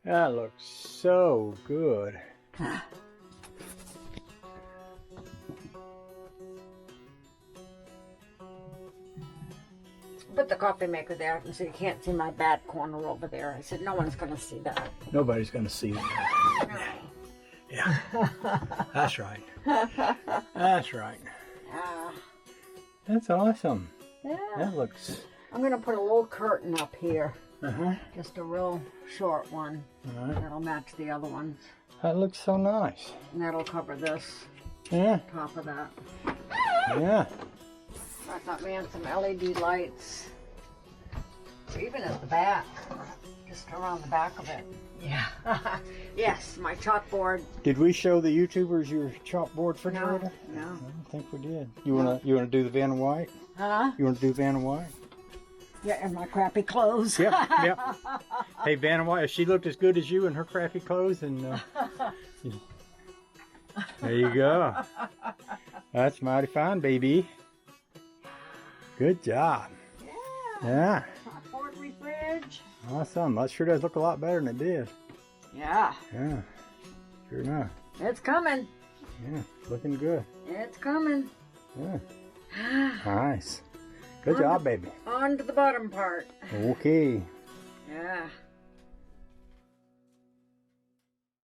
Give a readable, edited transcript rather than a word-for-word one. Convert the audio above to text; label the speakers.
Speaker 1: That looks so good.
Speaker 2: Put the coffee maker there so you can't see my bad corner over there. I said, no one's going to see that.
Speaker 1: Nobody's going to see that. Yeah. That's right. That's right.
Speaker 2: Yeah.
Speaker 1: That's awesome.
Speaker 2: Yeah.
Speaker 1: That looks...
Speaker 2: I'm going to put a little curtain up here.
Speaker 1: Uh-huh.
Speaker 2: Just a real short one.
Speaker 1: All right.
Speaker 2: That'll match the other ones.
Speaker 1: That looks so nice.
Speaker 2: And that'll cover this,
Speaker 1: Yeah.
Speaker 2: top of that.
Speaker 1: Yeah.
Speaker 2: I thought, man, some LED lights. Even at the back. Just around the back of it. Yeah. Yes, my chalkboard.
Speaker 1: Did we show the YouTubers your chalkboard refrigerator?
Speaker 2: No.
Speaker 1: I don't think we did. You wanna do the Vanna White?
Speaker 2: Huh?
Speaker 1: You wanna do Vanna White?
Speaker 2: Yeah, in my crappy clothes.
Speaker 1: Yep, yep. Hey, Vanna White, if she looked as good as you in her crappy clothes, and there you go. That's mighty fine, baby. Good job. Yeah.
Speaker 2: Chalkboard fridge.
Speaker 1: Awesome. That sure does look a lot better than it did.
Speaker 2: Yeah.
Speaker 1: Yeah. Sure enough.
Speaker 2: It's coming.
Speaker 1: Yeah. Looking good.
Speaker 2: It's coming.
Speaker 1: Yeah. Nice. Good job, baby.
Speaker 2: On to the bottom part.
Speaker 1: Okay.
Speaker 2: Yeah.